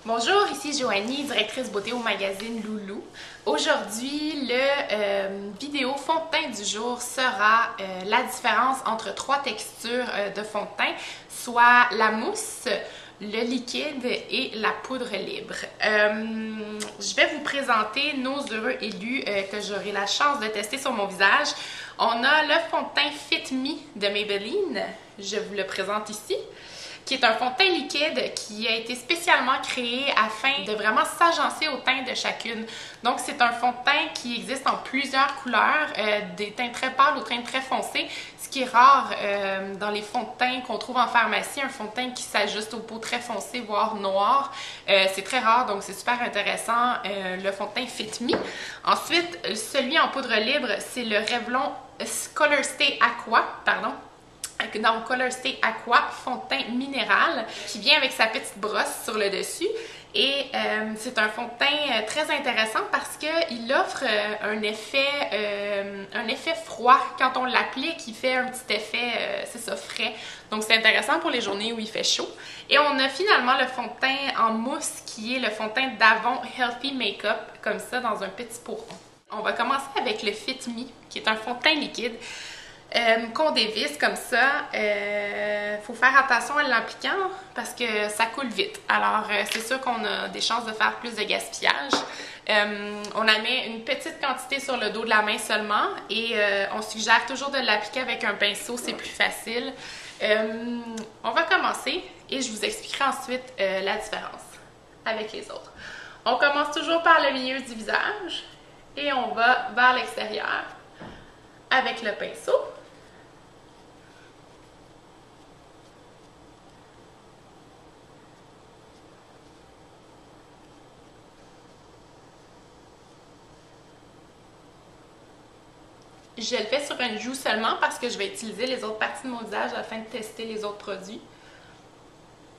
Bonjour, ici Joanie, directrice beauté au magazine Loulou. Aujourd'hui, le vidéo fond de teint du jour sera la différence entre trois textures de fond de teint, soit la mousse, le liquide et la poudre libre. Je vais vous présenter nos heureux élus que j'aurai la chance de tester sur mon visage. On a le fond de teint Fit Me de Maybelline, je vous le présente ici, qui est un fond de teint liquide qui a été spécialement créé afin de vraiment s'agencer au teint de chacune. Donc, c'est un fond de teint qui existe en plusieurs couleurs, des teints très pâles aux teints très foncés, ce qui est rare dans les fonds de teint qu'on trouve en pharmacie, un fond de teint qui s'ajuste aux peaux très foncées, voire noires. C'est très rare, donc c'est super intéressant, le fond de teint Fit Me. Ensuite, celui en poudre libre, c'est le Revlon Color Stay Aqua, donc Color Stay Aqua fond de teint minéral qui vient avec sa petite brosse sur le dessus et c'est un fond de teint très intéressant parce qu'il offre un effet froid quand on l'applique. Il fait un petit effet, c'est ça, frais, donc c'est intéressant pour les journées où il fait chaud. Et on a finalement le fond de teint en mousse qui est le fond de teint d'Avon Healthy Makeup, comme ça dans un petit pot rond. On va commencer avec le Fit Me qui est un fond de teint liquide qu'on dévisse comme ça. Faut faire attention à l'appliquant parce que ça coule vite. Alors, c'est sûr qu'on a des chances de faire plus de gaspillage. On en met une petite quantité sur le dos de la main seulement et on suggère toujours de l'appliquer avec un pinceau, c'est plus facile. On va commencer et je vous expliquerai ensuite la différence avec les autres. On commence toujours par le milieu du visage et on va vers l'extérieur avec le pinceau. Je le fais sur une joue seulement parce que je vais utiliser les autres parties de mon visage afin de tester les autres produits.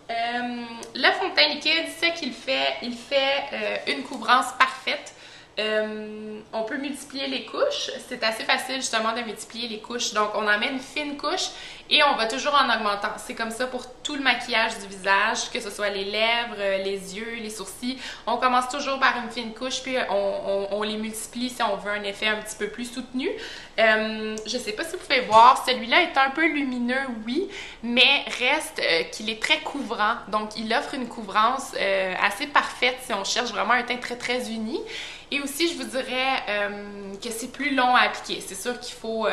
Le fond de teint liquide, ce qu'il fait, il fait une couvrance parfaite. On peut multiplier les couches. C'est assez facile justement de multiplier les couches. Donc on en met une fine couche et on va toujours en augmentant. C'est comme ça pour tout le maquillage du visage, que ce soit les lèvres, les yeux, les sourcils. On commence toujours par une fine couche puis on les multiplie si on veut un effet un petit peu plus soutenu. Je sais pas si vous pouvez voir, celui-là est un peu lumineux, oui, mais reste qu'il est très couvrant. Donc il offre une couvrance assez parfaite si on cherche vraiment un teint très très uni. Et aussi, je vous dirais que c'est plus long à appliquer. C'est sûr qu'il faut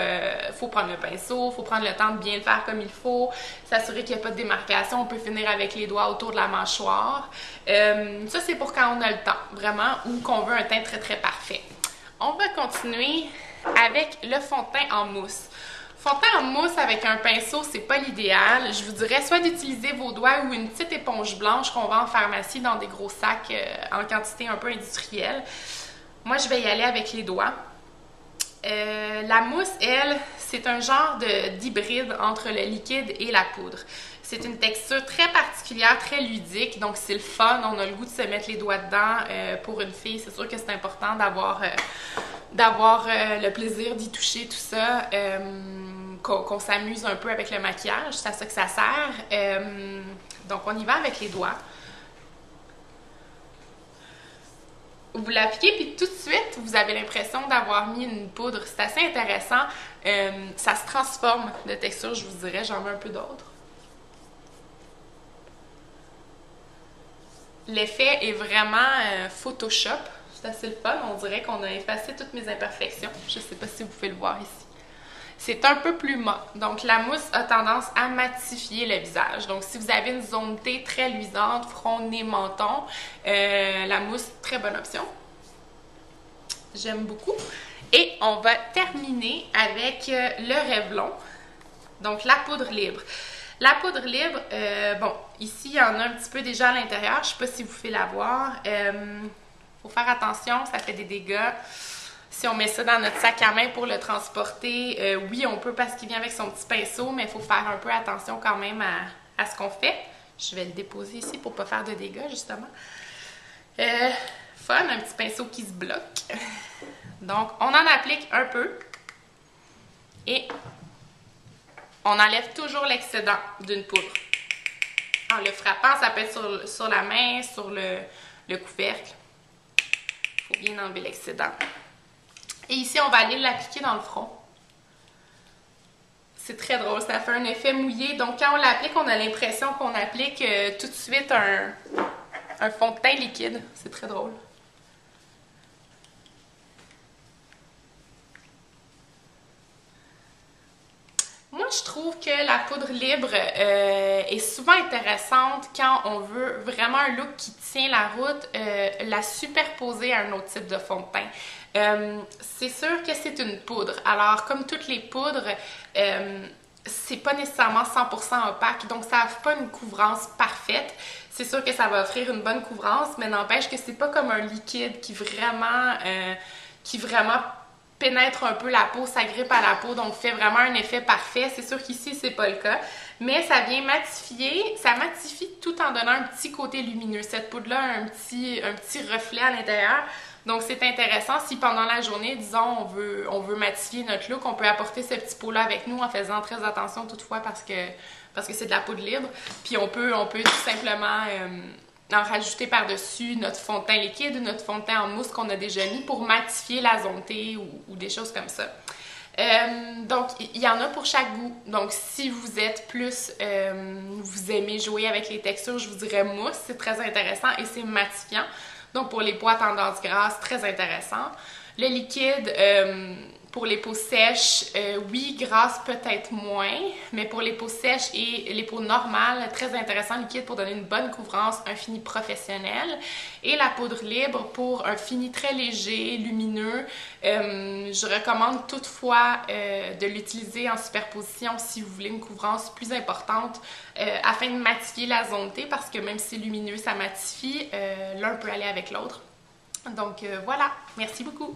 prendre le pinceau, il faut prendre le temps de bien le faire comme il faut, s'assurer qu'il n'y a pas de démarcation. On peut finir avec les doigts autour de la mâchoire. Ça, c'est pour quand on a le temps, vraiment, ou qu'on veut un teint très, très parfait. On va continuer avec le fond de teint en mousse. Fond de teint en mousse avec un pinceau, c'est pas l'idéal. Je vous dirais soit d'utiliser vos doigts ou une petite éponge blanche qu'on vend en pharmacie dans des gros sacs en quantité un peu industrielle. Moi, je vais y aller avec les doigts. La mousse, elle, c'est un genre d'hybride entre le liquide et la poudre. C'est une texture très particulière, très ludique, donc c'est le fun. On a le goût de se mettre les doigts dedans. Pour une fille, c'est sûr que c'est important d'avoir le plaisir d'y toucher, tout ça, qu'on s'amuse un peu avec le maquillage. C'est à ça que ça sert. Donc, on y va avec les doigts. Vous l'appliquez, puis tout de suite, vous avez l'impression d'avoir mis une poudre. C'est assez intéressant. Ça se transforme de texture, je vous dirais. J'en mets un peu d'autre. L'effet est vraiment Photoshop. C'est assez le fun. On dirait qu'on a effacé toutes mes imperfections. Je ne sais pas si vous pouvez le voir ici. C'est un peu plus mat. Donc, la mousse a tendance à matifier le visage. Donc, si vous avez une zone T très luisante, front, nez, menton, la mousse, très bonne option. J'aime beaucoup. Et on va terminer avec le Revlon. Donc, la poudre libre. La poudre libre, bon, ici, il y en a un petit peu déjà à l'intérieur. Je ne sais pas si vous pouvez la voir. Faut faire attention, ça fait des dégâts. Si on met ça dans notre sac à main pour le transporter, oui, on peut parce qu'il vient avec son petit pinceau, mais il faut faire un peu attention quand même à ce qu'on fait. Je vais le déposer ici pour ne pas faire de dégâts, justement. Fun, un petit pinceau qui se bloque. Donc, on en applique un peu et on enlève toujours l'excédent d'une poudre. en le frappant. Ça peut être sur la main, sur le couvercle. Il faut bien enlever l'excédent. Et ici, on va aller l'appliquer dans le front. C'est très drôle, ça fait un effet mouillé. Donc, quand on l'applique, on a l'impression qu'on applique tout de suite un fond de teint liquide. C'est très drôle. Moi, je trouve que la poudre libre est souvent intéressante quand on veut vraiment un look qui tient la route, la superposer à un autre type de fond de teint. C'est sûr que c'est une poudre. Alors, comme toutes les poudres, c'est pas nécessairement 100% opaque, donc ça n'offre pas une couvrance parfaite. C'est sûr que ça va offrir une bonne couvrance, mais n'empêche que c'est pas comme un liquide qui vraiment pénètre un peu la peau, s'agrippe à la peau, donc fait vraiment un effet parfait. C'est sûr qu'ici, c'est pas le cas, mais ça vient matifier, ça matifie tout en donnant un petit côté lumineux. Cette poudre-là a un petit reflet à l'intérieur, donc c'est intéressant. Si pendant la journée, disons, on veut matifier notre look, on peut apporter ce petit pot-là avec nous en faisant très attention toutefois parce que c'est de la poudre libre. Puis on peut tout simplement en rajouter par-dessus notre fond de teint liquide ou notre fond de teint en mousse qu'on a déjà mis pour matifier la zone T ou des choses comme ça. Donc, il y en a pour chaque goût. Donc, si vous êtes plus, vous aimez jouer avec les textures, je vous dirais mousse, c'est très intéressant et c'est matifiant. Donc, pour les peaux à tendance grasse, très intéressant. Le liquide, pour les peaux sèches, oui, grasse peut-être moins, mais pour les peaux sèches et les peaux normales, très intéressant liquide pour donner une bonne couvrance, un fini professionnel. Et la poudre libre pour un fini très léger, lumineux. Je recommande toutefois de l'utiliser en superposition si vous voulez une couvrance plus importante afin de matifier la zone T, parce que même si c'est lumineux, ça matifie, l'un peut aller avec l'autre. Donc voilà, merci beaucoup!